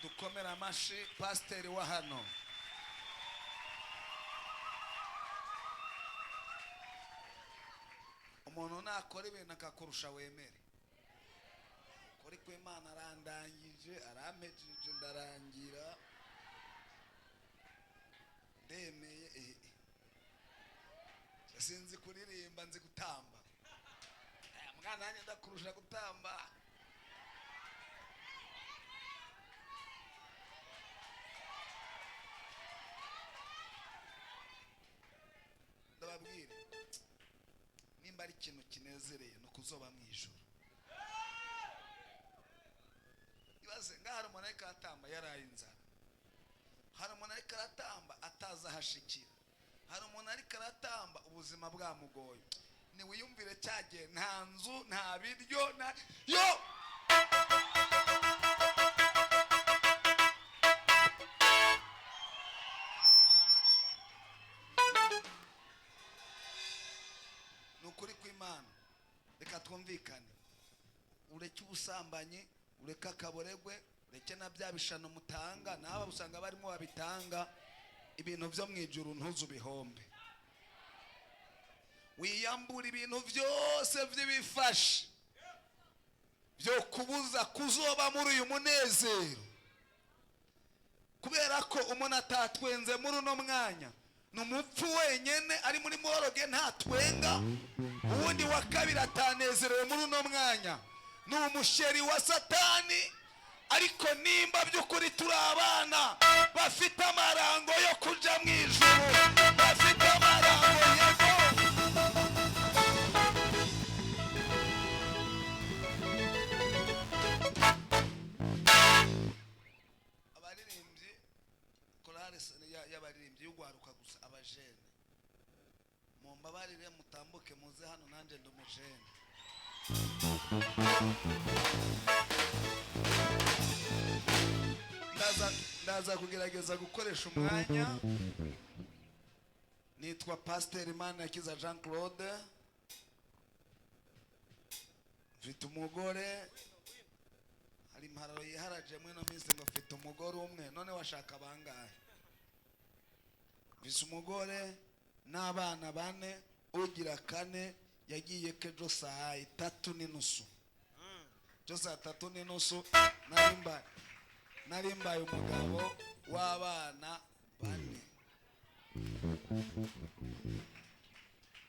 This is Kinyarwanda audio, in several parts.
dukomera amashi pasiteri wa hano. Umuntu nakora ibintu akakurusha wemere. Kuri ko Imana arandangije arampejeje ndarangira ndemeye sinzi kuririmba nzi gutamba. Mwana nanjye ndakurusha gutamba. Ndababwire nimba ari ikintu kinezereye no kuzoba mu ijuru. Ibaze ngahari umuntu ariko aratamba yaraye inzara, hari umuntu ariko aratamba ataza hashikira, hari umuntu ariko aratamba ubuzima bwamugoye. Ni wiyumvire cyagiye nta nzu nta biryo na yo nukuri kw'Imana. Reka twumvikane, ureke ubusambanyi, ureke akaboregwe, ureke na bya bishano mutanga, naba usanga barimo babitanga. Ibintu byo mu ijuru ntuzu bihombe. Wiyambura ibintu byose by'ibifashe byo kubuza kuzoba muri uyu munezero, kubera ko umuntu atatwenze muri uno mwanya numupfu wenyene ari muri moroge ntatwenga, uwundi wa kabiri atanezerewe muri uno mwanya ni umusheri wa Satani. Ariko nimba by'ukuri turi abana bafite amarango yo kuja mu ijuru, bafite amarango yego. Abaririmbyi korale y'abaririmbyi y'ugwaruka gusa abajene, mumbabarire mutambuke muze hano nanje ndumujene. Ndaza kugerageza gukoresha umwanya. Nitwa Pasiteri Imanakiza Jean Claude, mfite umugore. Hari impararo yiharaje mwe no minsi ngo mfite umugore umwe, none washaka bangahe? Mfise umugore n'abana 4, ugira 4 yagiye kejo saa 3:30. Jo saa 3:30 narimbaye umugabo w'abana 4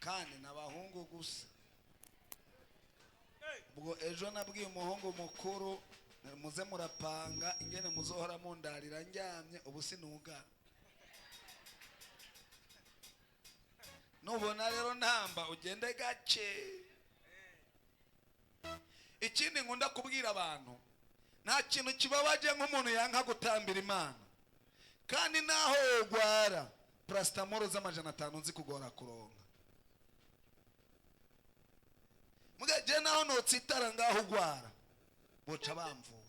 kandi n'abahungu gusa. Ubwo ejo nabwiye umuhungu mukuru muze murapanga ingene muzohora mundarira njyamye ubu sinuga. Nubona rero ntamba ugende gake. Ikindi nkunda kubwira abantu, nta kintu kibabaje nk'umuntu yanka gutambira Imana. Kandi naho ugwara paracetamol z'amajana 5 nzi kugora kuronka. Mugaje naho notsitara ngaho ugwara boca bamvura.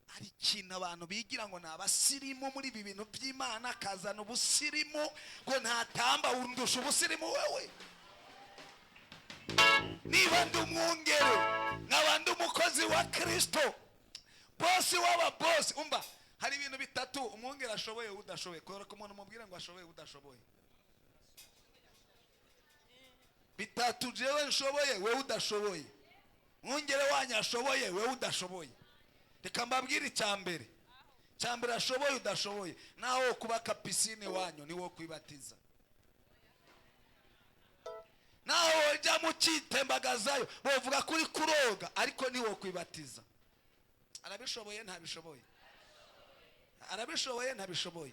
Hari ikintu abantu bigira ngo ni abasirimu muri ibi bintu by'Imana, akazana ubusirimu ngo ntatamba undusha ubusirimu wewe. Niba ndi umwungere nkaba ndi umukozi wa Kristo, bosi w'aba bosi, umva hari ibintu bitatu umwungere ashoboye udashoboye. Kubera ko umuntu mubwira ngo ashoboye udashoboye. Bitatu jewe nshoboye wewe udashoboye, mwungere wanyu ashoboye wewe udashoboye. Reka mbabwire icyambere ashoboye udashoboye. Naho kubaka pisine wanyu ni wo kwibatiza, naho ujya mu kitembagazayo bovuga kuri kuroga, ariko ni wo kwibatiza. Arabishoboye ntabishoboye? Arabishoboye ntabishoboye?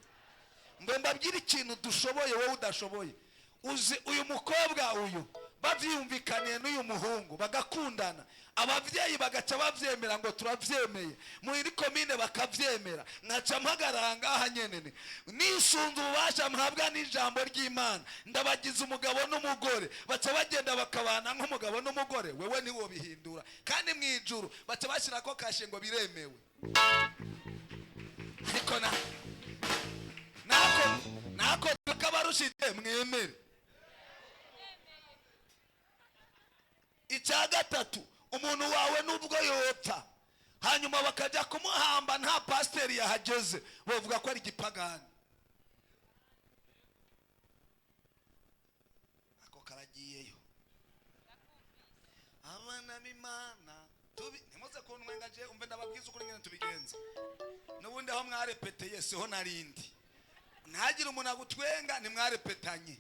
Ngo mbabwire ikintu dushoboye wowe udashoboye. Uzi uyu mukobwa uyu bavyumvikaniye n'uyu muhungu bagakundana, abavyeyi bagaca bavyemera ngo turavyemeye, muri komine bakavyemera, nkaca mpagarara ngaha nyene nisunze ububasha mpabwa n'ijambo ry'Imana, ndabagize umugabo n'umugore, baca bagenda bakabana nk'umugabo n'umugore, wewe niwo bihindura, kandi mwijuru baca bashirako kashe ngo biremewe. Ariko nako tukabarushije mwemere. Icya gatatu, umuntu wawe nubwo yopfa hanyuma bakajya kumuhamba nta pasiteri yahageze, bavuga ko ari igipagani. Ako karagiyeyo. Abana b'Imana ntimuze kuntwengaje, umve ndababwiza ukuri ngene tubigenza. Nubundi aho mwarepeteye siho narindi, ntagire umuntu agutwenga nimwarepetanye.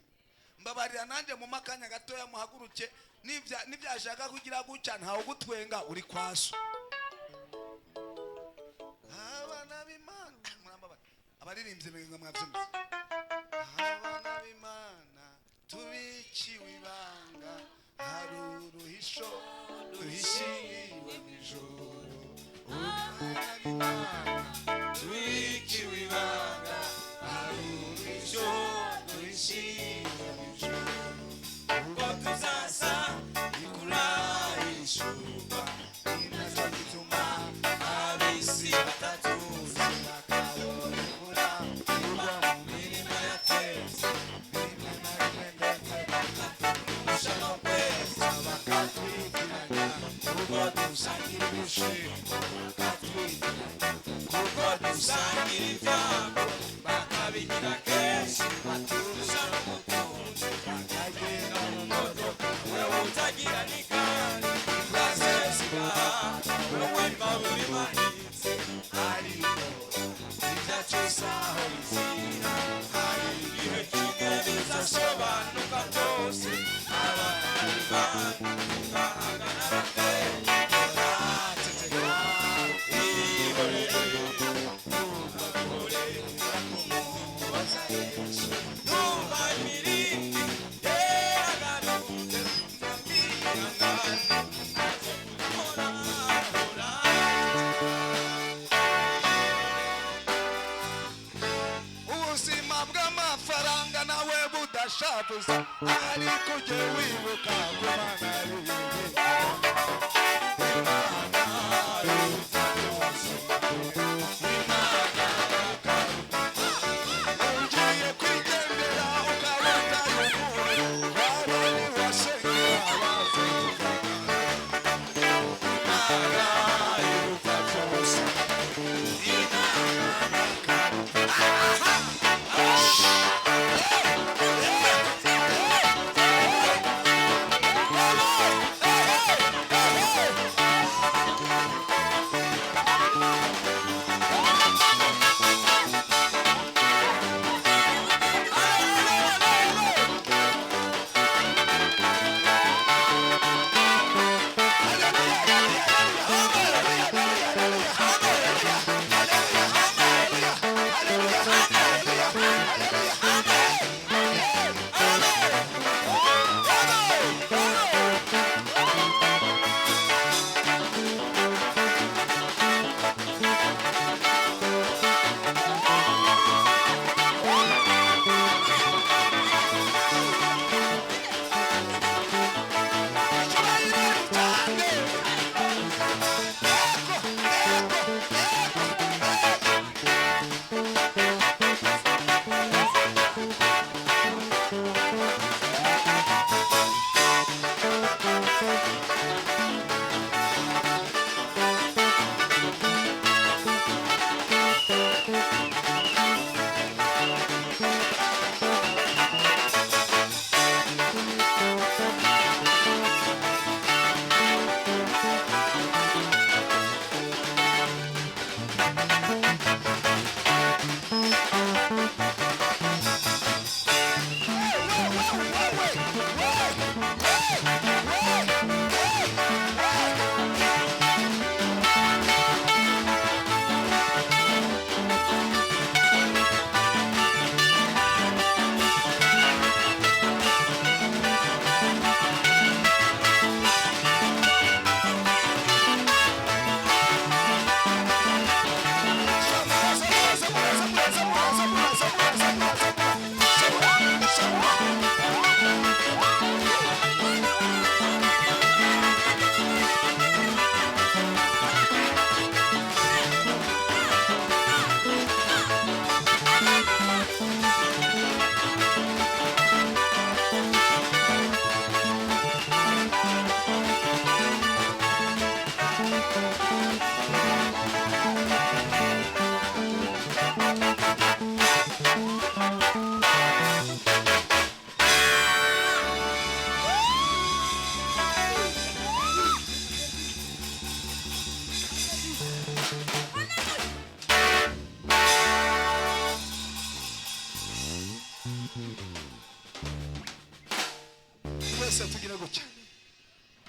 Mbabarira nanje mu makanya gatoya muhaguruke, nibyashaka kugira guca ntawe gutwenga uri kwaso. Abana b'Imana murambaba, abaririmbye ngo mwabyumva. Abana b'Imana tubikiwe ibanga, hari uruhisho ruhishiwe mw'ijuru. Abana b'Imana tubikiwe ibanga, hari uruhisho ruhishiwe mw'ijuru. Ubwo tuzasa ikurahishuka, inacho gituma abisi batatuzi bakabonekura, kuba mu mirima yateze rimwe na rimwe ndetse bakatumusha no kweza bakatwitiranya, kuko dusangira ibishimbo bakatwitiranya, kuko dusangira ibyago bakabigira kenshi, baturusha n'umutunzi bakagenda mu modoka, wewe utagira n'igare, maze zibaha wowe maburi mahitse, ariko ibyacu saho bizira, hari igihe kimwe bizasobanuka byose. Abana b'Imana bahangana bate, barateteka ihorere, numva bihorera kumubaza Yesu, numva imirindi yeragarute, nzamwihangana aje kumurahura. Ubuzima bw'amafaranga nawe budashavuza, ariko ujye wibuka ko Imana ari ugiye kwigendera ukabona y'umuntu wabari wasengera abavuga. Imana iruta byose.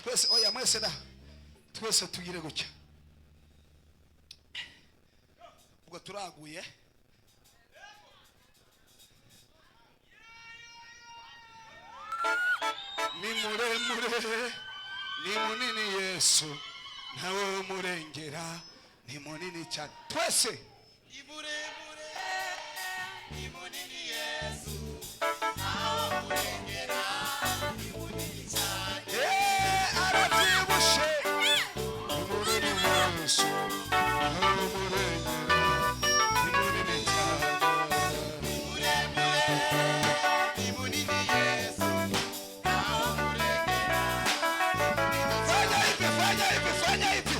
twese oya mwese da twese tugire gutya ubwo turaguye ni muremure ni munini Yesu ntawe umurengera ni munini cyane twese ni muremure ni munini Yesu ntawe umurengera ni munini cyane arabyibushe ni munini Yesu ntawe umurengera ni munini cyane ni muremure ni munini Yesu ntawe umurengera fanya hivi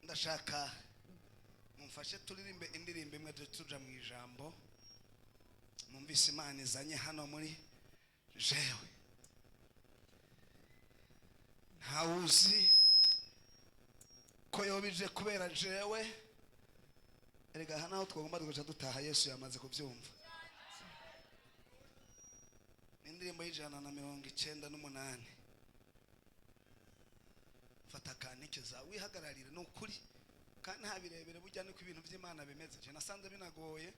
ndashaka mumfashe turirimbe indirimbo imwe tuja mu ijambo numvise Imana izanye hano muri jewe ntawuzi ko yobije kubera jewe erega hano aho twagomba tugaca dutaha Yesu yamaze kubyumva indirimbo y'198 fata kanikiza wihagararire n'ukuri kandi nta birebere bujya niko ibintu by'Imana bimeze je nasanze binagoye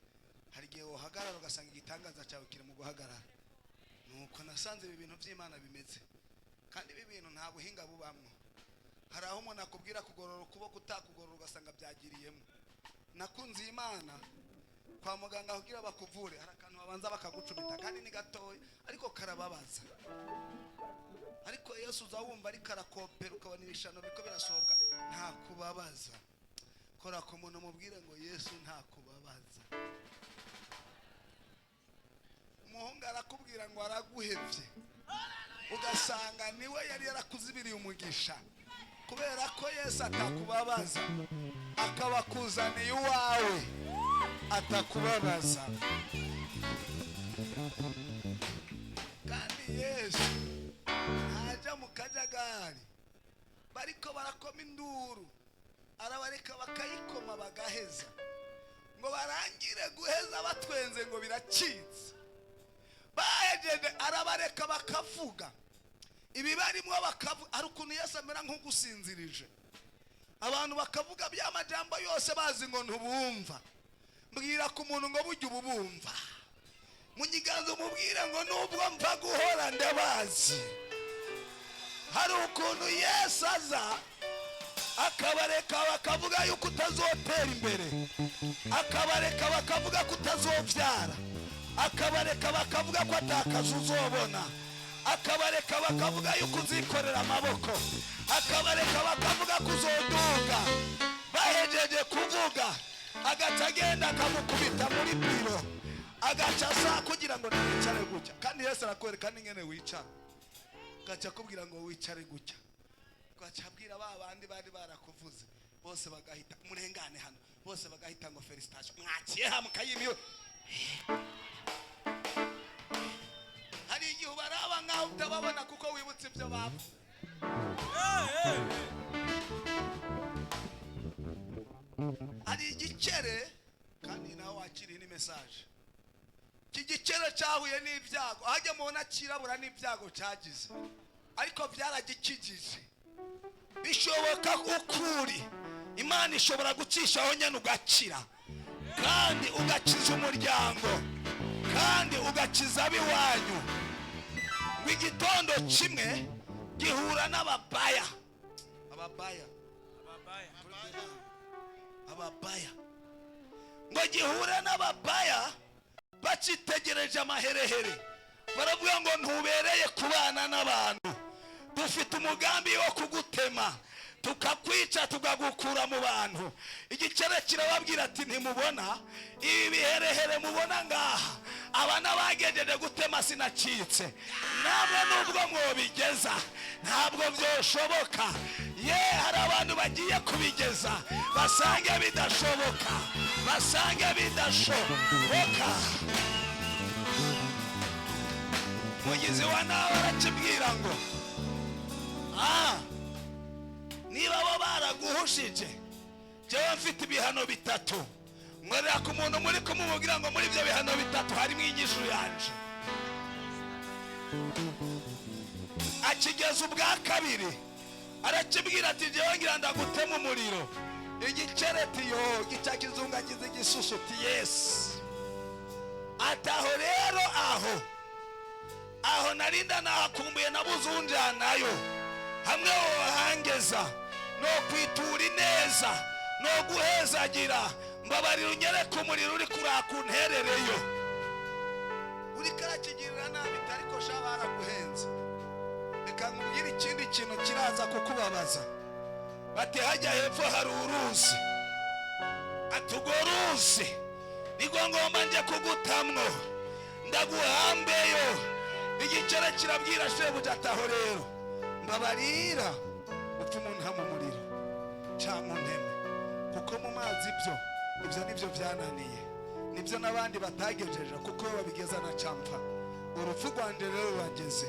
hari gihe wohagarara ugasanga igitangaza cyawe kiri mu guhagarara nuko nasanze ibi bintu by'Imana bimeze kandi ibi bintu nta buhinga bubamwo hari aho umuntu akubwira kugorora ukuboko utakugorora ugasanga byagiriyemo nakunze Imana kwa muganga kugira bakuvure hari akantu babanza bakagucumita kandi ni gatoya ariko karababaza ariko Yesu uzawumva ari karakopera ukabona ibishano biko birasohoka nta kubabaza kora ko umuntu mubwire ngo Yesu nta kubabaza umuhungu arakubwira ngo araguhevye ugasanga niwe yari yarakuzibiriye umugisha kubera ko Yesu atakubabaza akabakuzaniye uwawe atakubabaza kandi Yesu ntajya mu kajagari bariko barakoma induru arabareka bakayikoma bagaheza ngo barangire guheza batwenze ngo biracitse bahejeje arabareka bakavuga ibi barimo bakavuga ari ukuntu Yesu amera nk'ugusinzirije abantu bakavuga by'amajambo yose bazi ngo ntubumva mbwira ku muntu ngo bujye ubumva munyiganzo mubwire ngo nubwo mva guhora ndabazi hari ukuntu Yesu aza akabareka bakavuga yuko utazotera imbere akabareka bakavuga ko utazobyara akabareka bakavuga ko atakaza uzobona akabareka bakavuga yuko uzikorera amaboko akabareka bakavuga ko uzoduga ahejeje kuvuga agaca agenda akamukubita muri biro agaca asa kugira ngo wicare gutya, kandi Yesu arakwereka n'ingene wicara, agaca akubwira ngo wicare gutya, agaca abwira ba bandi bari barakuvuze bose bagahita murengane hano, bose bagahita ngo felicitation mwakiye ha mukayimiyo. Hari igihe baraba nkaho utababona kuko wibutse ibyo bapfa. Hari igikere kandi nawe wakiriye ni message. Iki gikere cyahuye n'ibyago, hajya mubona kirabura n'ibyago cyagize, ariko byaragikijije. Bishoboka ukuri Imana ishobora gucishaho nyene ugakira, kandi ugakiza umuryango, kandi ugakiza abiwanyu. Igitondo kimwe gihura n'ababaya, ababaya ngo gihura n'ababaya bakitegereje amaherehere, baravuga ngo ntubereye kubana n'abantu, dufite umugambi wo kugutema tukakwica tukagukura mu bantu. Igikere kirababwira ati ntimubona ibi biherehere mubona ngaha, abana bagejeje gutema sinacitse, ntabwo nubwo mwobigeza ntabwo byoshoboka. Hari abantu bagiye kubigeza basange bidashoboka, basange bidashoboka. Mugizi wa nawe arakibwira ngo niba bo baraguhushije, jewe mfite ibihano bitatu, mwerera ku muntu muri kumubwira ngo muri ibyo bihano bitatu harimo inyishu yanje. Akigeza ubwa kabiri arakibwira ati jewe ngira ndagutema umuriro. Igikere tiyo gica kizungagiza igisusu ti yes. Ataho rero aho narinda nahakumbuye nabuzunjanayo, hamwe wohangeza no kwitura ineza no guhezagira, mbabarira unyereke umuriro uri kurakunterereyo. Uri karakigirira nabi ariko sha baraguhenze. Reka nkubwire ikindi kintu kiraza kukubabaza. Bati hajya hepfo hari uruzi, atugoruzi niko ngomba nje kugutamwo ndaguhambeyo. Igikere kirabwira shebuja ataho rero mbabarira upfa umuntu mu muriro cyangwa nteme, kuko mu mazi ibyo nibyo byananiye, nibyo n'abandi batagejeje kuko babigeza na campa. Urupfu rwanje rero rurageze,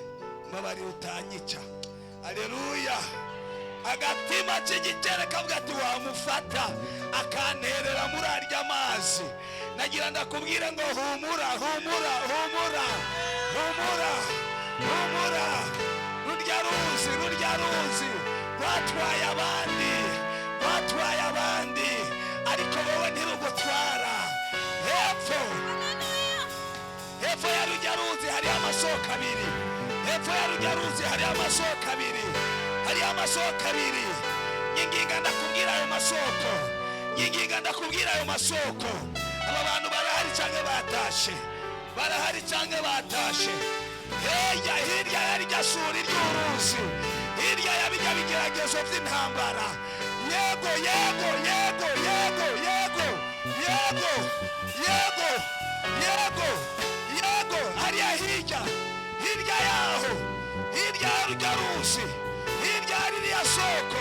mbabarira utanyica. Aleluya. Agatima cy'igikere kavuga ati wamufata akanterera muri arya mazi. Nagira ndakubwire ngo humura, humura, humura, humura, humura. Rurya ruzi rwatwaye abandi, ariko wowe ntirugutwara. Hepfo ya rurya ruzi hari amasoko abiri, hepfo ya rurya ruzi hari amasoko abiri, hari amasoko abiri. Nyinginga ndakubwira ayo masoko, nyinginga ndakubwira ayo masoko. Aba bantu barahari cyangwa batashe, barahari cyangwa batashe. Hirya ya rya suri ry'uruzi, hirya ya bijya bigeragezo by'intambara. Yego, yego, yego, yego, yego, yego, yego, yego, yego. Hariya hirya yaho, hirya ya rya ruzi, hirya ya ririya soko,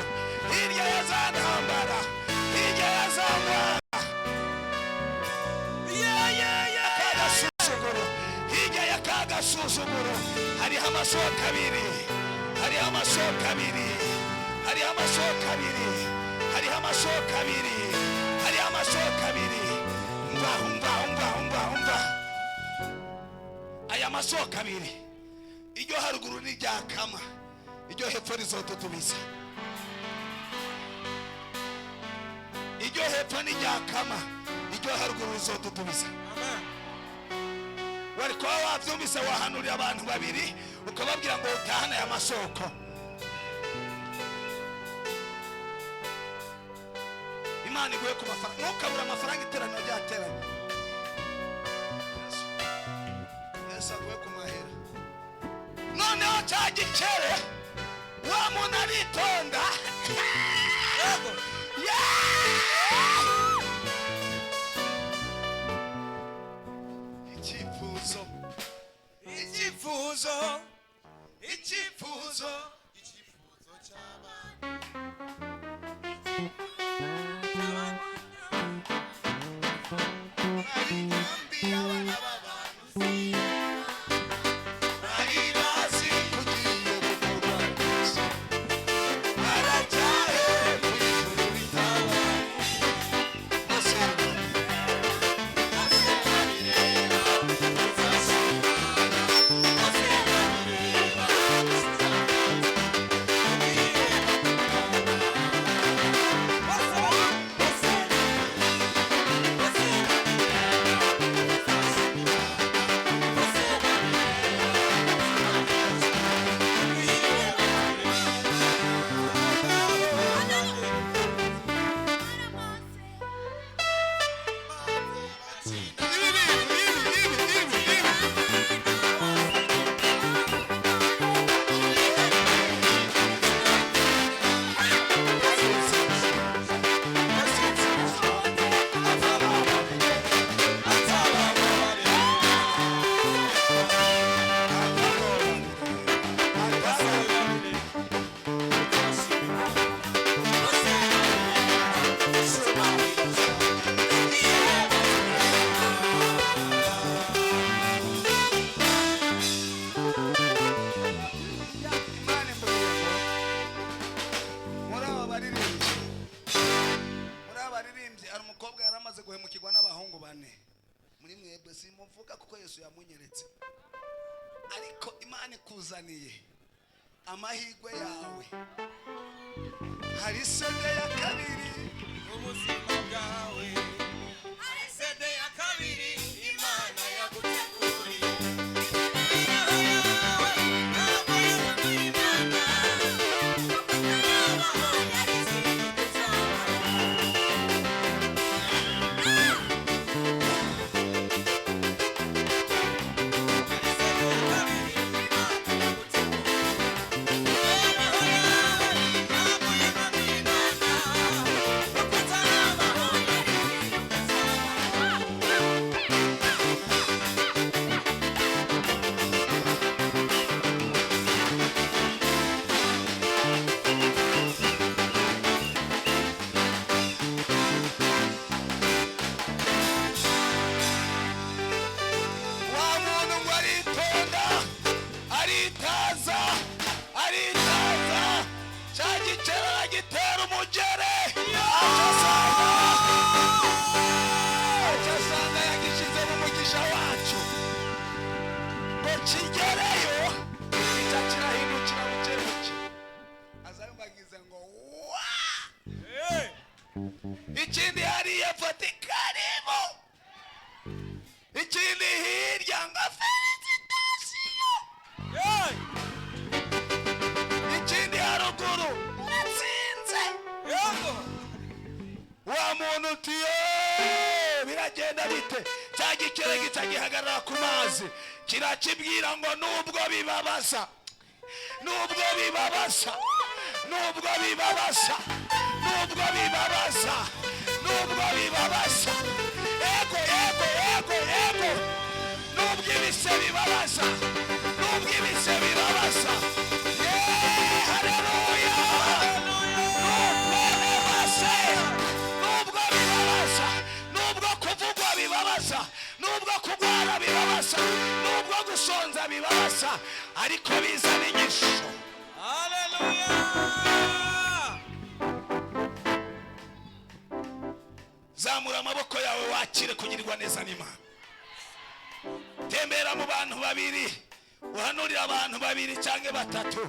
hirya ya za ntambara, hirya ya za ndwara, hirya ya kagasuzuguro hariho amasoko abiri, hariho amasoko abiri, hariho amasoko abiri, hariho amasoko abiri, hariho amasoko abiri. Umva aya masoko abiri, iryo haruguru ni ryakama, iryo hepfo rizotutubiza. Iryo hepfo ni ryakama, iryo haruguru rizotutubiza. Wari kuba wabyumvise wahanurira abantu babiri ukababwira ngo utahane aya masoko. Imana iguye ku mafaranga, ntukabura amafaranga iteraniro ryateranye. Yesu aguye ku mahera. Noneho cya gikere wa muntu aritonda. Yego. icyifuzo cy'abantu bari inkambi y'abana b'abantu bari bazi ugiye gukorwa neza baracyahe ku ijuru ritabaye bose bose babireba uzashimana bose babireba Imana imbere muri aba baririmbyi hari umukobwa yari amaze guhemukirwa n'abahungu bane muri mwebwe simuvuga kuko Yesu yamunyeretse ariko Imana ikuzaniye amahirwe yawe hari sede ya kabiri ubuzima bwawe hari sede ya kabiri Imana yaguteguriye wa muntu ngo aritaza cya gikera gitera umugere asanga yagishyize mu mugisha wacu ngo kigereyo kijya kirahindukira buke buke azambagize ngo wa ikindi hariya Vatikanimu ikindi hirya nga felicitasiyo ikindi haruguru uratsinze wa muntu uti biragenda bite cya gikere gihagarara ku mazi kirakibwira ngo nubwo bibabaza yego nubwo ibise bibabaza haleluya nubwo bibabaza nubwo kuvugwa bibabaza nubwo kugwara bibabaza nubwo gusonza bibabaza ariko bizana inyishu Haleluya zamura amaboko yawe wakire kugirirwa neza n'Imana tembera mu bantu babiri uhanurira abantu babiri cyangwa batatu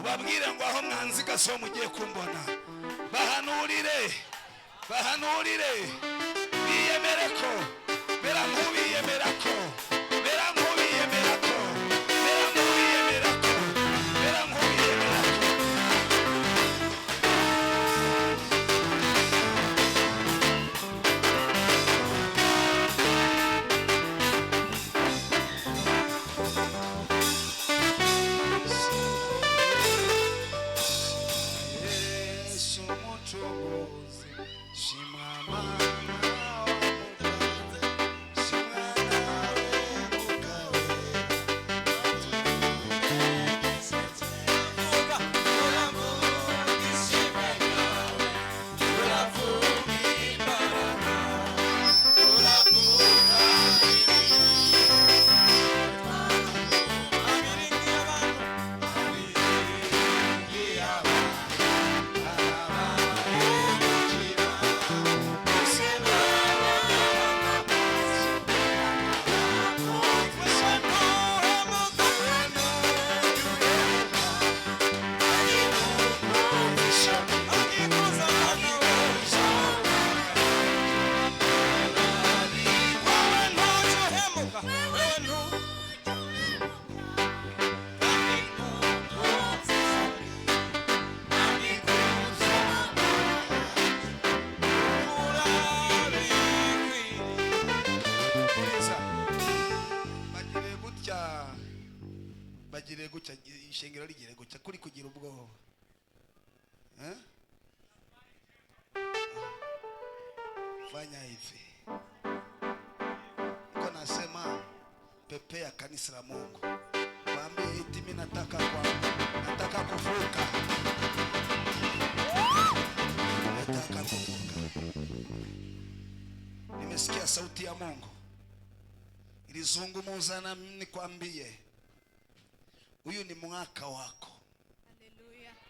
ubabwire ngo aho mwanziga so mugiye kumbona bahanurire biyemere ko bera nk'ubiyemera ko Shimama, shimana, gutya ishengero rigire gutya kuri kugira ubwoba fanya hivi niko nasema pepe ya kanisa la Mungu waambie eti mimi nataka kuvuka nataka kuvuka. Nimesikia sauti ya Mungu ilizungumza na mimi nikwambie huyu ni mwaka wako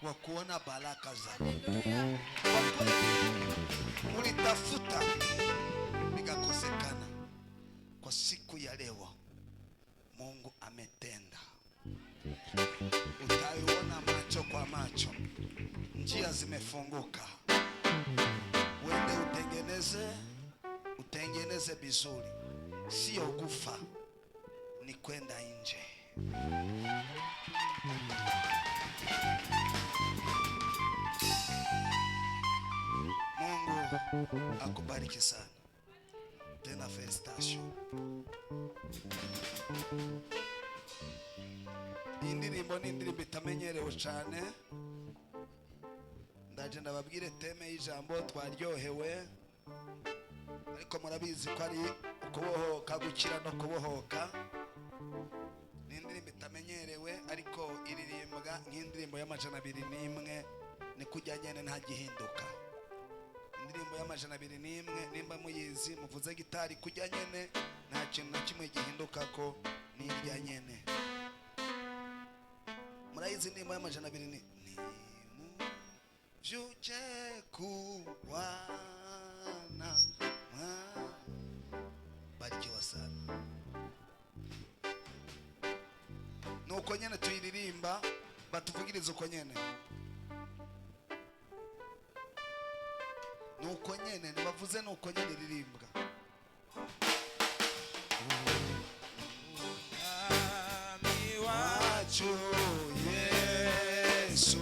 wa kuona baraka zako. Ulitafuta nikakosekana, kwa siku ya leo Mungu ametenda. Utaiona macho kwa macho, njia zimefunguka. Uende utengeneze vizuri, sio kufa, ni kwenda nje. Mungu akubariki sana. Tena felicitation. Indirimbo ni indirimbo itamenyerewe cyane. Ndaje ndababwire teme y'ijambo twaryohewe. Ariko murabizi ko ari ukubohoka, gukira no kubohoka. Ni indirimbo itamenyerewe ariko iririmbwa nk'indirimbo y'amajana 201 ni kujya nyene nta gihinduka. Indirimbo y'amajana 201 nimba muyizi muvuze gitari kujya nyene nta kintu na kimwe gihinduka ko ni irya nyene. Murayizi indirimbo y'amajana 201 Juje kuwana barikiwa sana. Nuko nyene tuyiririmba batuvugiriza uko nyene. Nuko nyene nibavuze nuko nyene ririmbwa. Mwami wacu Yesu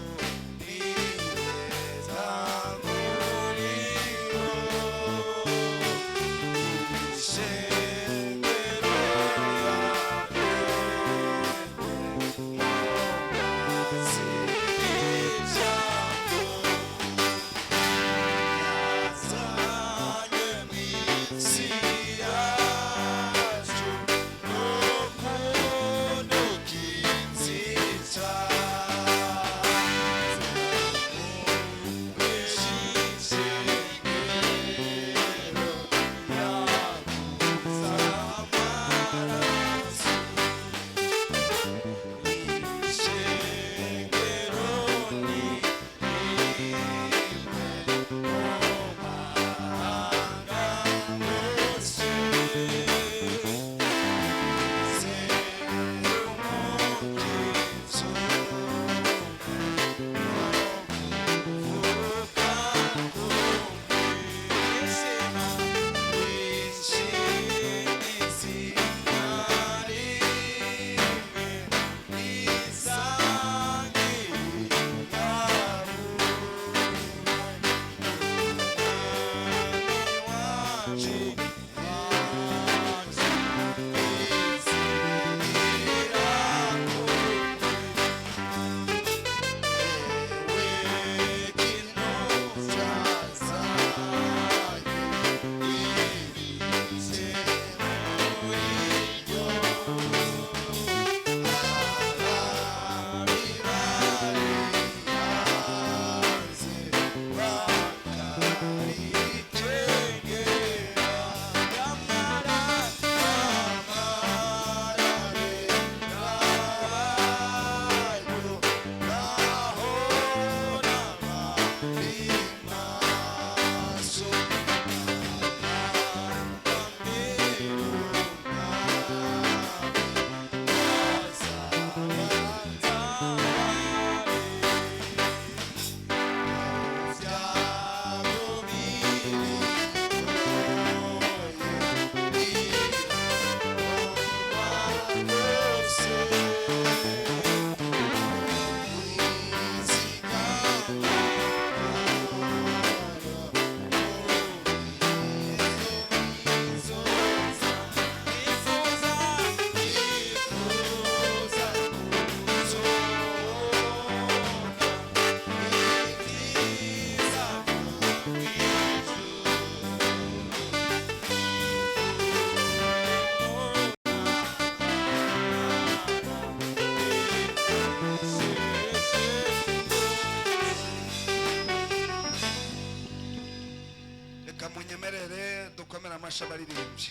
reka munyemerere dukomera amashyi abaririmbyi.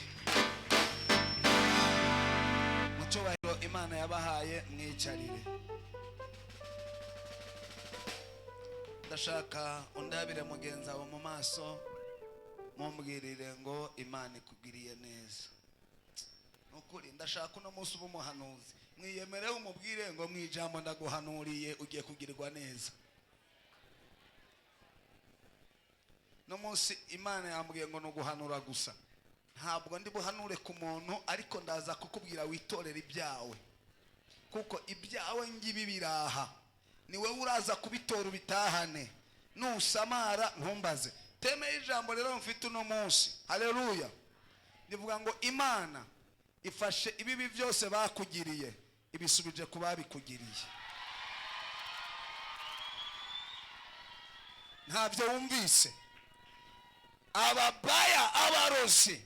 Mu cyubahiro Imana yabahaye mwicarire. Ndashaka undabire mugenzi wawe mu maso mumbwirire ngo Imana ikugiriye neza. Nukuri ndashaka uno munsi ubumuhanuzi mwiyemereho umubwire ngo mwijambo ndaguhanuriye ugiye kugirirwa neza. No munsi Imana yambwiye ngo nuguhanura gusa, ntabwo ndi buhanure ku muntu, ariko ndaza kukubwira witorera ibyawe, kuko ibyawe ngibi biraha, niwe uraza kubitora ubitahane, nusamara ntumbaze. Teme y'ijambo rero mfite uno munsi, haleluya, ndivuga ngo Imana ifashe ibibi byose bakugiriye ibisubije ku babikugiriye. Ntabyo wumvise? Ababaya, abarozi,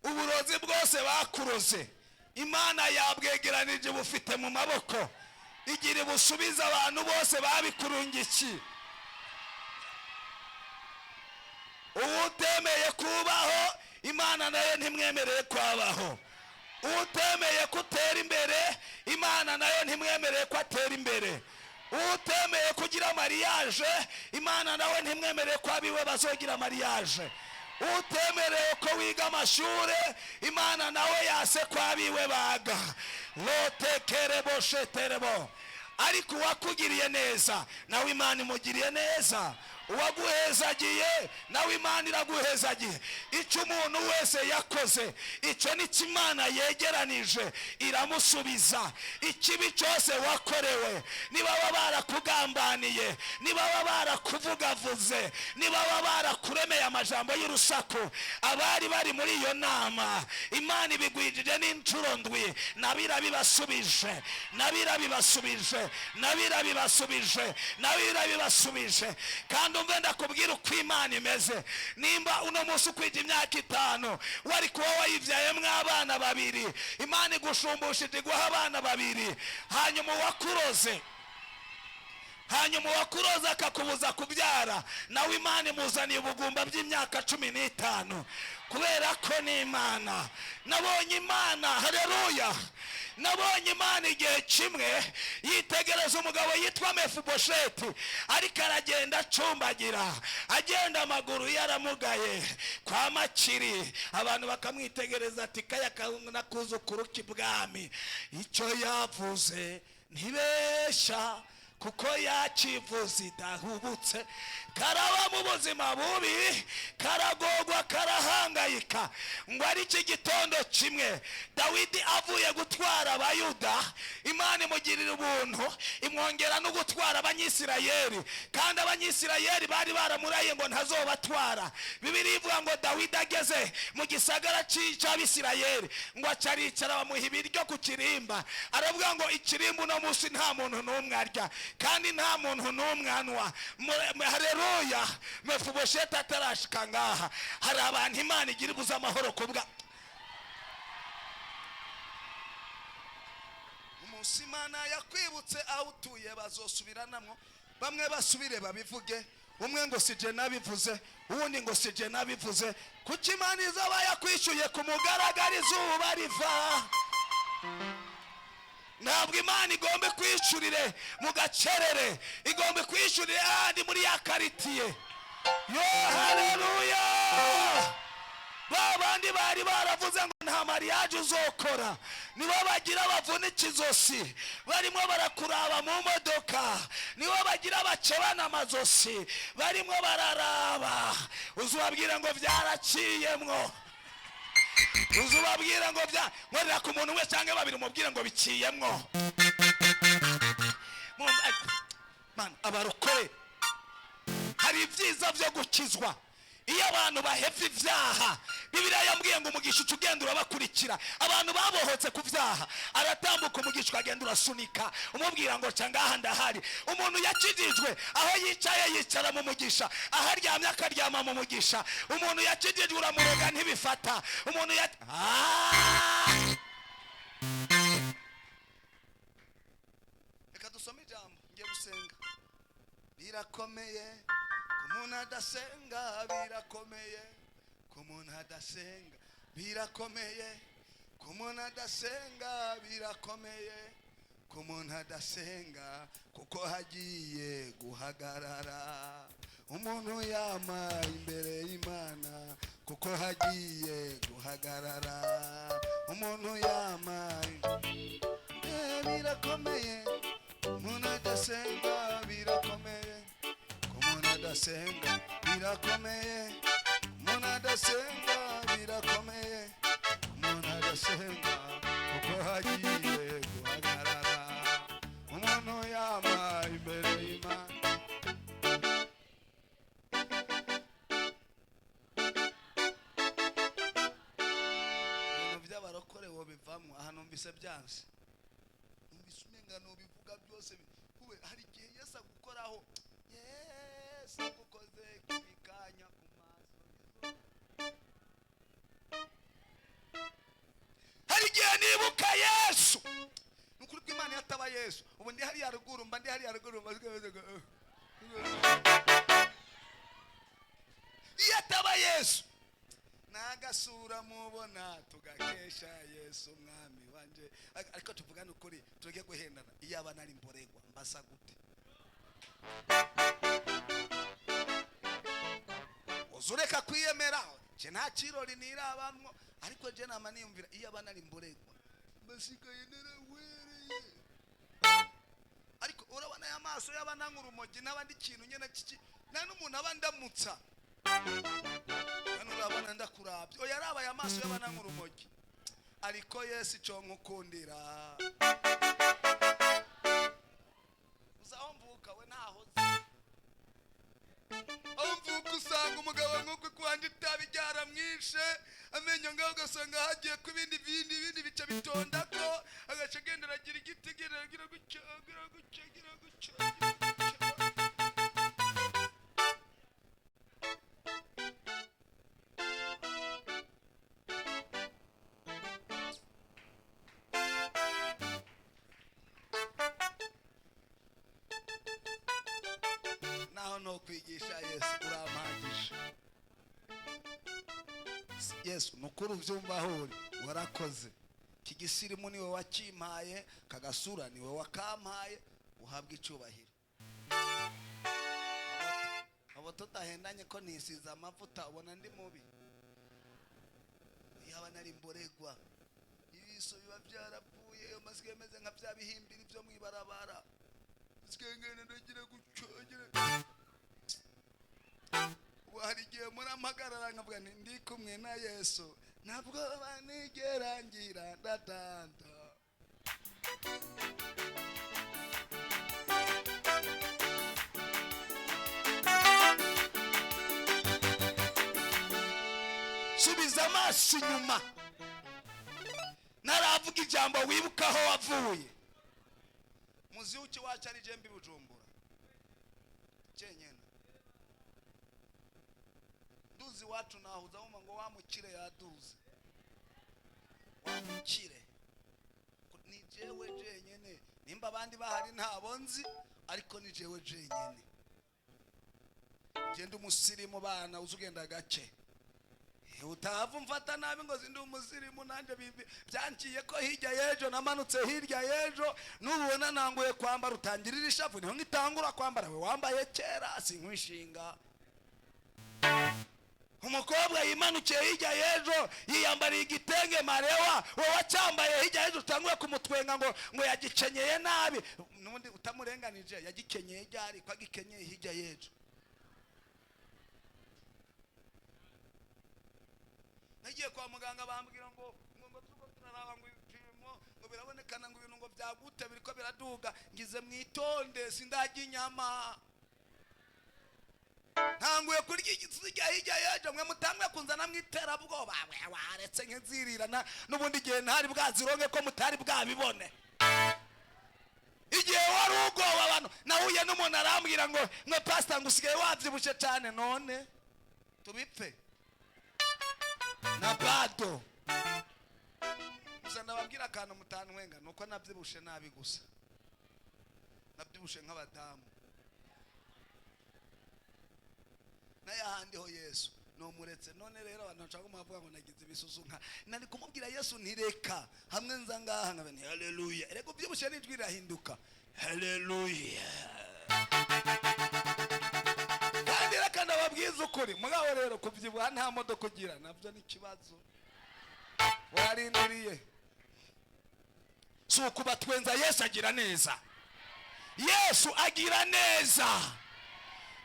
uburozi bwose bakuroze Imana yabwegeranije bufite mu maboko, igira busubiza abantu bose babikurungikiye. Utemeye kubaho Imana nayo ntimwemereye kwabaho. Utemeye kutera imbere Imana nayo ntimwemereye ko atera imbere. Utemeye kugira mariage Imana nawe ntimwemereye ko abiwe bazogira mariage. Utemereye ko wiga amashure Imana nawe yase ko abiwe baga. Lotekerebo sheterebo. Ariko uwakugiriye neza nawe Imana imugiriye neza. Uwaguhezagiye nawe Imana iraguhezagiye. Icyo umuntu wese yakoze icyo ni Imana yegeranije iramusubiza. Ikibi cyose wakorewe, niba baba barakugambaniye, niba baba barakuvugavuze, niba baba barakuremeye amajambo y'urusaku, abari bari muri iyo nama Imana ibigwijije n'inshuro ndwi, nabira bibasubije, nabira bibasubije, nabira bibasubije, nabira bibasubije. Kandi umve ndakubwira uko Imana imeze. Nimba uno munsi ukwije imyaka 5 wari kuba wayivyayemwo abana babiri, Imana igushumbusha guha abana babiri, hanyuma wakuroza akakubuza kubyara, nawe Imana imuzaniye ubugumba by'imyaka 15, kubera ko ni Imana. Nabonye Imana, haleluya, nabonye Imana igihe kimwe yitegereza umugabo yitwa Mefibosheti, ariko aragenda acumbagira, agenda amaguru yaramugaye kwa makiri. Abantu bakamwitegereza ati kaya nakuzukuru k'ibwami, icyo yavuze ntibesha, kuko yakivuze idahubutse. Karaba mu buzima bubi, karagogwa, karahangayika, ngo ari iki gitondo kimwe Dawidi avuye gutwara abayuda, Imana imugirira ubuntu imwongera no gutwara abanyisirayeli, kandi abanyisirayeli bari baramuraye ngo ntazobatwara. Bibiliya ivuga ngo Dawidi ageze mu gisagara cy'Abisirayeli ngo acaricara bamuha ibiryo ku kirimba. Aravuga ngo ikirimba uno munsi nta muntu n'umwe arya, kandi nta muntu n'umwe anywa. Haleluya. Mefibosheti atarashika ngaha, hari abantu Imana igira ibuza amahoro kubwa. Umunsi Imana yakwibutse aho utuye bazosubiranamwo, bamwe basubire babivuge, umwe ngo sije nabivuze, uwundi ngo sije nabivuze. Kuki Imana izaba yakwishyuye ku mugaragaro izuba riva? Ntabwo Imana igombe kwishurire mu gacerere, igombe kwishurire ahandi muri ya karitiye. Yo, haleluya! Babandi bari baravuze ngo nta mariage uzokora, nibo bagira bavunika izosi, barimo barakuraba mu modoka, nibo bagira bacebana amazosi, barimo bararaba. Uzubabwira ngo byaraciyemwo, uzubabwira ngo mwerera ku muntu wese cyangwa babiri umubwire ngo biciyemwo. Man, abarokore hari ibyiza byo gukizwa iyo abantu baheva ibyaha. Bibiliya yambwiye ngo umugisha ugenda urabakurikira. Abantu babohotse ku byaha, aratambuka umugisha ukagenda urasunika, umubwira ngo ca ngaha ndahari. Umuntu yakijijwe aho yicaye yicara mu mugisha, aho aryamye akaryama mu mugisha. Umuntu yakijijwe uramuroga ntibifata. Umuntu reka dusome ijambo ngiye gusenga. Birakomeye umuntu adasenga, birakomeye. ku muntu adasenga birakomeye, ku muntu adasenga birakomeye, ku muntu adasenga kuko hagiye guhagarara. Umuntu yama imbere y'Imana kuko hagiye guhagarara. Umuntu yama birakomeye, umuntu adasenga birakomeye, ku muntu adasenga birakomeye, umuntu adasenga birakomeye, umuntu adasenga kuko hagiye guhagarara. Umuntu yama imbere y'Imana. Ibintu by'abarokore wo bivamo aha numvise byanze, numvise umenga bivuga byose kube hari igihe Yesu agukoraho, Yesu agukoze kubikanya ku maso. Hari igihe nibuka Yesu, nukuri ko Imana yataba Yesu ubu ndi hari yaruguru mba ndi hari yaruguru yataba Yesu nagasura mubona tugakesha Yesu mwami wanje. Ariko tuvugana ukuri tuge guhendana, iyo abana ari mboregwa mbasa gute? Uzureka kwiyemera je nta kirori nirabamwo, ariko je nama niyumvira iyo abana ari mboregwa mbasigaye narawereye. Ariko urabona ya maso y'abana nk'urumogi n'abandi kintu nyene kiki nta n'umuntu abandamutsa. Hano urabona ndakurabye oya araba ya maso y'abana nk'urumogi. Ariko Yesu cyo nkukundira uzaho mvuka we ntahoze mvuka usanga umugabo nk'uko kwanje itabi ryaramwishe amenyo ngaho ugasanga hagiye ku bindi bice bitondako agace agenda aragira igiti gira gucya. Naho no kwigisha Yesu urampagisha. Yesu nukuri uvyumva hori warakoze. Kigisirimu niwe wakimpaye, kagasura niwe wakampaye, uhabwa icubahiro. Abo tutahendanye ko nisiza amavuta ubona ndi mubi. Yaba nari mboregwa. Ibiso biba byarapfuye amasigaye meze nka bya bihimbiri byo mwibarabara. Sikengene ndagira gucogera. Hari igihe murampagarara nkavuga ndi kumwe na Yesu ntabwo banigera ngira ndatanda. Subiza amaso inyuma, naravuga ijambo wibuka aho wavuye. Muzi uki wacu ari je mbi Bujumbura cyenyene duzi watu nahuza uma ngo wamukire yaduze wamukire ni jewe jenyene nimba abandi bahari ntabo nzi ariko ni jewe jenyene genda umusirimu bana uzugenda gake utavu mfata nabi ngo zindi umusirimu nanje byankiye ko hirya yejo namanutse hirya yejo nubona nanguye kwambara utangirira ishavu niho ngitangura kwambara we wambaye kera sinkwishinga. Umukobwa yimanukiye hirya yejo yiyambariye igitenge marewa wowe cyambaye hirya yejo utangura kumutwenga ngo yagikenyeye nabi nundi utamurenganije yagikenyeye ryari kwa gikenyeye hirya yejo. Nagiye kwa muganga bambwira ngo tuko turaraba ngo ibipimo ngo birabonekana ngo ibintu ngo byagute biriko biraduga ngize mwitonde sindajya inyama ntanguye kurya igitsujya hirya yejo mwe mutanguye kunzana mwitera bwoba waretse nk'inzirirana n'ubundi gihe ntari bwazironge ko mutari bwabibone. Igihe wari ugoba abantu nahuye n'umuntu arambwira ngo pastor ngusigaye wavyibushe cyane none tubipfe na bado uzana babwira akantu mutanwenga nuko nabyibushe nabi gusa nabyibushe nk'abadamu naye ahandi ho Yesu no muretse. None rero abantu bashaka kumavuga ngo nagize ibisusu nka nari kumubwira Yesu ntireka hamwe nza ngaha nkabene haleluya. Erego by'ubushe n'ijwi rirahinduka haleluya. Kandi reka ndababwiza ukuri mugabo rero kubyibuha nta modoka ugira nabyo ni kibazo warindiriye. So kuba twenza Yesu agira neza. Yesu agira neza.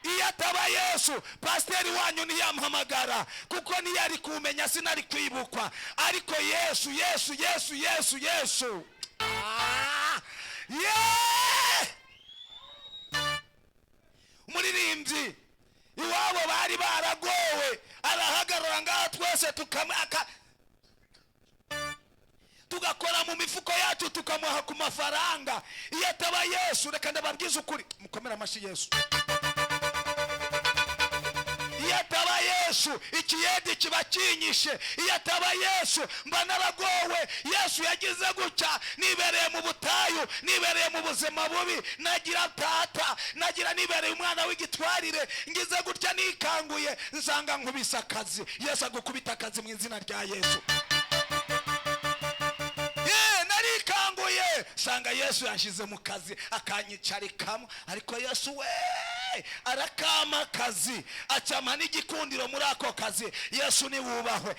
Iyo ataba Yesu pasiteri wanyu ntiyamuhamagara kuko ntiyari kumenya sinari kwibukwa. Ariko Yesu Yesu Yesu Yesu Yesu umuririmbyi iwabo bari baragowe arahagarara ngaho twese tugakora mu mifuko yacu tukamuha ku mafaranga. Iyo ataba Yesu reka ndababwiza ukuri mukomera amashi Yesu. Iyo ataba Yesu ikiyedi kiba kinyishe. Iyo ataba Yesu mba naragowe. Yesu yagize gutya nibereye mu butayu nibereye mu buzima bubi nagira tata nagira nibereye umwana w'igitwarire ngize gutya nikanguye nsanga nkubisa akazi. Yesu agukubita akazi mu izina rya Yesu. Narikanguye sanga Yesu yanshize mu kazi akanyicarikamo. Ariko Yesu we arakama akazi acama n'igikundiro muri ako kazi. Yesu ni wubahwe.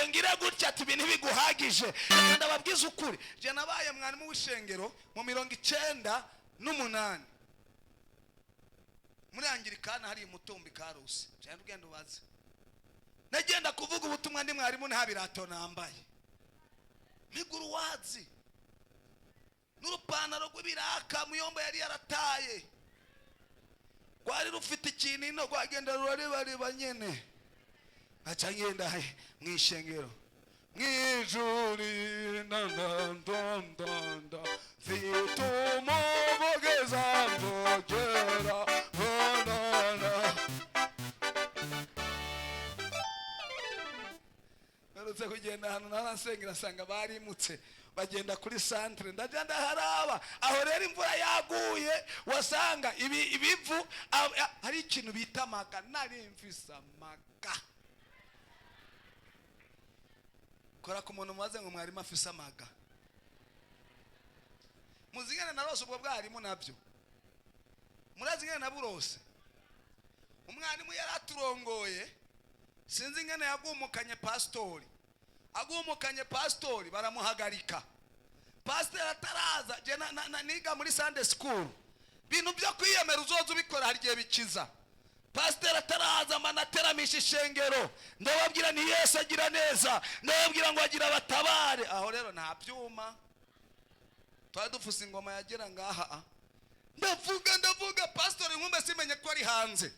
Ngire gutya ati ibintu biguhagije. Kandi ababwiza ukuri je nabaye mwarimu w'ishengero mu 98 muri Anglikana hari Mutumbi Karusi. Cyane ugenda ubaze nagenda kuvuga ubutumwa ndi mwarimu nta birato nambaye miguru wazi n'urupantaro rw'ibiraka muyombo yari yarataye rwari rufite ikintu ino rwagenda rurareba nyene aca ngenda mwishengero mwijuri ndandandanda vitumubogeza ndogera honana. Narutse kugenda hano narasengera sanga barimutse bagenda kuri centre ndagenda haraba aho rero imvura yaguye wasanga ibivu hari ikintu bita maga nari mfisa maga kora ku muntu maze ngo mwari mafisa maga muzingane narose ubwo bwarimu nabyo murazingane naburose. Umwarimu yaraturongoye sinzi ngene yagumukanye pastori agumukanye pastori baramuhagarika. Pastor ataraza je niga muri Sunday school bintu byo kwiyemera uzoza ubikora hari gihe bikiza. Pastor ataraza manateramisha ishengero ndababwira ni Yesu agira neza ndababwira ngo agira batabare. Aho rero nta byuma twadufusa ingoma yagera ngaha ndavuga pastor inkumbe simenye ko ari hanze.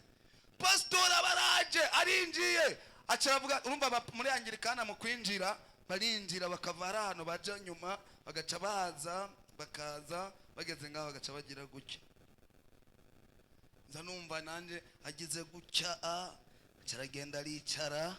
Pastor abaraje arinjiye acaravuga urumva muri Anglikana mu kwinjira barinjira bakava hano baje nyuma bagaca baza bakaza bageze ngaho bagaca bagira gutya. Nza numva nanje agize gutya acaragenda aricara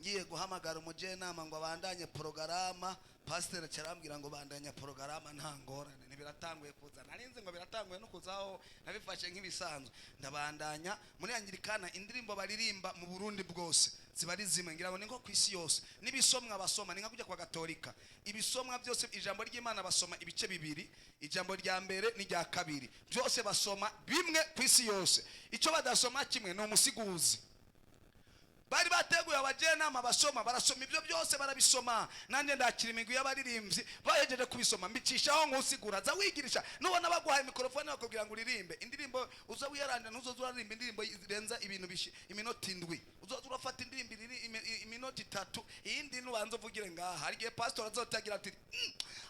ngiye guhamagara umujenama ngo abandanye porogaramu. Pastor acarambwira ngo bandanya porogaramu nta ngorane ntibiratanguye kuza. Narinze ngo biratanguye no kuzaho nabifashe nk'ibisanzwe ndabandanya. Muri Anglikana indirimbo baririmba mu Burundi bwose zibari zimwe ngira ngo ningo kwisi yose nibisomwa basoma ninga kujya kwa Katolika. Ibisomwa byose ijambo ry'Imana basoma ibice bibiri, ijambo rya mbere n'irya kabiri byose basoma bimwe kwisi yose. Icyo badasoma kimwe no musiguzi. Bari bateguye abajenama basoma barasoma ibyo byose barabisoma. Nanje ndakira imigwi y'abaririmbyi bayejeje kubisoma mbicishaho ngusigura za wigirisha nubona baguhaye mikrofone bakubwira ngo uririmbe indirimbo uza wiyaranda ntuzo zuririmba indirimbo zirenza ibintu iminota 7 uzoza urafata indirimbo iminota 3 iyindi nubanza uvugire ngaha. Hari gihe pastor azotagira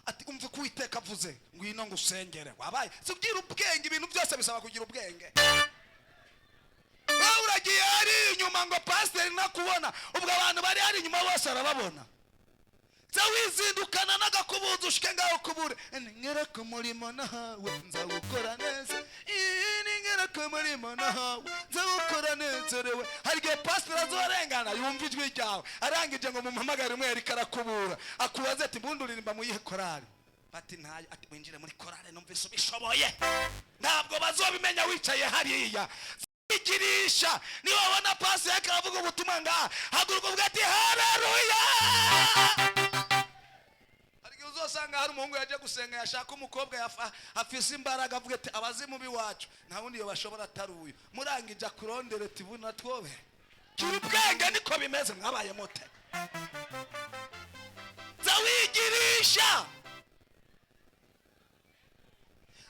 ati umve kuiteka avuze ngwino ngusengere wabaye subwira ubwenge ibintu byose bisaba kugira ubwenge. Uragiye ari inyuma ngo pastor nakubona ubwo abantu bari ari inyuma bose arababona. Zawizindukana nagakubuza ushike ngaho kubure ngera ku murimo nahawe nzawukora neza ngera ku murimo nahawe nzawukora nezerewe. Hari gihe pastor azorengana yumva ijwi ryawe arangije ngo mumpamagare umwe yari karakubura akubaze ati mbunduririmba mu yihe korari bati ntayo ati winjire muri korari numvise ubishoboye ntabwo bazobimenya wicaye hariya. igirisha niwe wabona pasi yake aravuga ubutumwa ngaha haguruka uvuga ati haleluya. Ariko uzosanga hari umuhungu yaje gusenga yashaka umukobwa afise imbaraga avuga ati abazimu biwacu nta wundi yo bashobora atari uyu, murangije kurondera ati buna twobe kiri ubwenge niko bimeze mwabaye mote zawigirisha.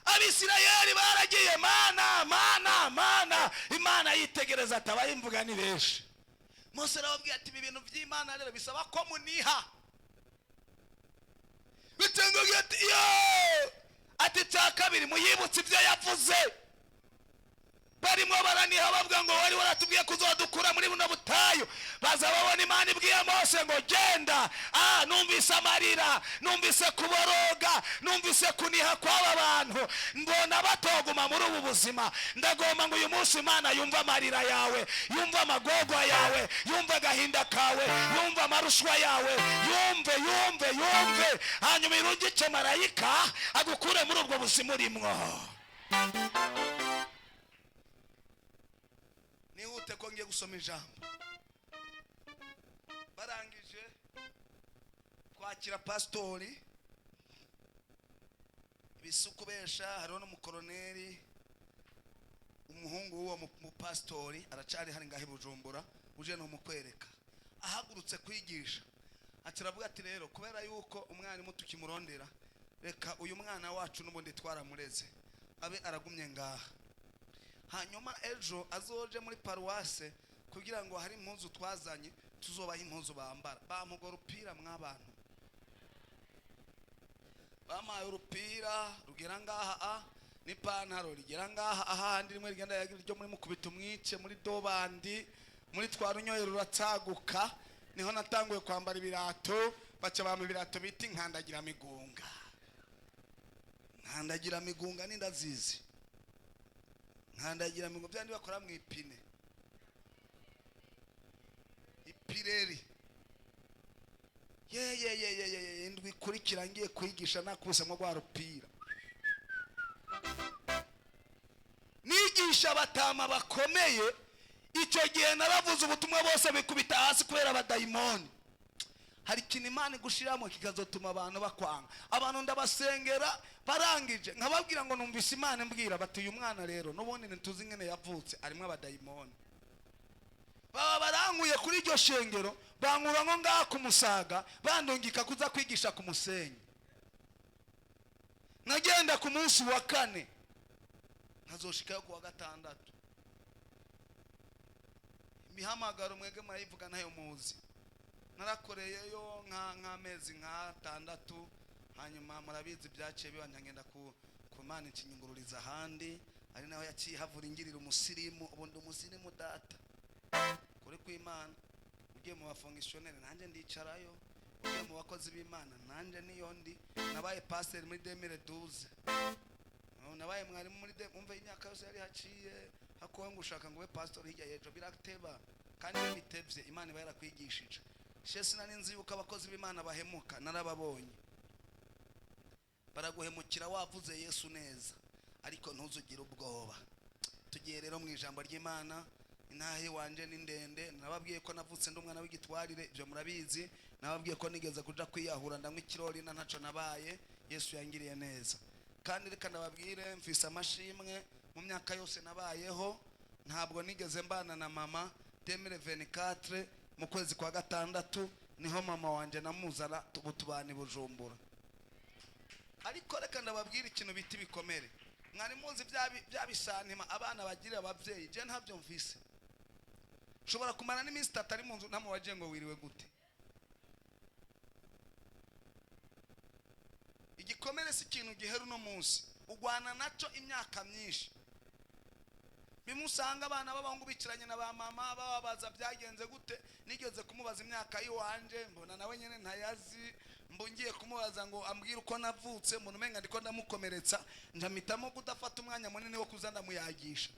Abisirayeli baragiye mana Imana yitegereza atabayimvuga ni benshi. Mose arababwira ati ibintu by'Imana rero bisaba ko muniha. Bitengoga ati yo ati cya kabiri muyibutse ibyo yavuze. Barimo baraniha bavuga ngo wari waratubwiye kuzodukura muri buno butayu, baza babona Imana ibwiye Mose ngo genda. Numvise amarira, numvise kuboroga, numvise kuniha kw'aba bantu, mbona batoguma muri ubu buzima. Ndagomba ngo uyu munsi Imana yumva amarira yawe, yumva amagogwa yawe, yumva agahinda kawe, yumva amarushwa yawe, yumve hanyuma irungike marayika agukure muri ubwo buzima urimwo. Nihute ko ngiye gusoma ijambo. Barangije kwakira pastori ibisuku besha, hariho n'umukoroneri umuhungu w'uwo mupastori aracari hari ngahe Bujumbura uje no mukwereka ahagurutse kwigisha. Atiravuga ati rero kubera yuko umwarimu tukimurondera, reka uyu mwana wacu n'ubundi twaramureze abe aragumye ngaha, hanyuma ejo azoje muri paruwase kugira ngo hari impuzu twazanye tuzobaha impuzu bambara. Bamugora urupira mw'abantu, bamaye urupira rugera ngaha n'ipantaro rigera ngaha, ahandi rimwe rigenda yagira ryo muri mukubita umwice, muri dobandi, muri twarunyoye ruratsaguka. Niho natanguye kwambara ibirato, baca bamba ibirato biti nkandagira migunga. Nkandagira migunga nindazizi, nkandagira migunga byandi bakora mu ipine, ipireri ye indwi kurikira ngiye kwigisha nakubisemo rwa rupira. Nigisha abatama bakomeye, icyo gihe naravuze ubutumwa bose bikubita hasi kubera abadayimoni. Hari ikintu Imana igushiramo kikazotuma abantu bakwanga. Abantu ndabasengera barangije nkababwira ngo numvise Imana mbwira bati uyu mwana rero n'ubundi ntuzi ngene yavutse arimo abadayimoni. Baba baranguye kuri iryo shengero, bankura ngo ngaha ku Musaga, bandungika kuza kwigisha ku Musenyi. Nagenda ku munsi wa 4 nkazoshikayo ku wa 6. Imihamagaro mwege murayivuga nayo muzi. Narakoreyeyo nk'amezi 6, hanyuma murabizi byaciye bibanya ngenda ku Mana ikinyungururiza ahandi, ari naho yaciye havura ingirira umusirimu. Ubundi umusirimu data kuri kw'Imana ugiye mu bafongisiyoneri nanjye ndicarayo, ugiye mu bakozi b'Imana nanjye niyo ndi. Nabaye pastor muri 2012, nabaye mwarimu muri umva imyaka yose yari haciye. Hakuwe ngo ushaka ngo ube pastor hirya yejo birateba, kandi bitevye Imana iba yarakwigishije. Shesi nani nzi yuko abakozi b'Imana bahemuka, narababonye baraguhemukira wavuze Yesu neza, ariko ntuzugire ubwoba. Tugiye rero mu ijambo ry'Imana. Intahe wanje ni ndende. Nababwiye ko navutse ndi umwana w'igitwarire, ibyo murabizi. Nababwiye ko nigeze kuja kwiyahura ndamwe ikirori na ntaco nabaye. Yesu yangiriye neza, kandi reka ndababwire mfise amashimwe mu myaka yose nabayeho. Ntabwo nigeze mbana na mama. 2024 mu kwezi kwa 6 niho mama wanje namuzana tubutubani Bujumbura. Ariko reka ndababwire ikintu biti bikomere. Mwari muzi byabisantima abana bagira abavyeyi, je ntabyo mfise. Ushobora kumara n'iminsi 3 ari mu nzu ntamubaje ngo wiriwe gute. Igikomere si ikintu giheru no munsi, ugwana naco imyaka myinshi. Bimusanga abana b'abahungu biciranye na ba mama bababaza byagenze gute. Nigeze kumubaza imyaka yiwanje, mbona nawe nyene ntayazi. Mbongiye kumubaza ngo ambwira uko navutse, umuntu umenga ndiko ndamukomeretsa, njamitamo kudafata umwanya munini wo kuzanda muyagisha.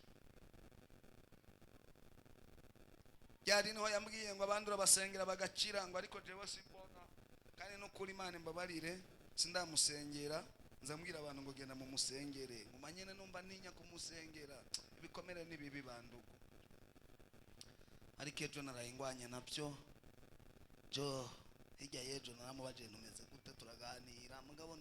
Yari niho yambwiye ngo abandura basengera bagakira, ngo ariko jewe sibona, kandi no kuri Imana mbabarire sindamusengera. Nzambwira abantu ngo genda mu musengere, ngumanyene numva ntinya kumusengera. ibikomere nibibi bandugu, ariko ejo narayingwanye nabyo. Jo hirya y'ejo naramubajije ntumeze gute, turaganira mugabo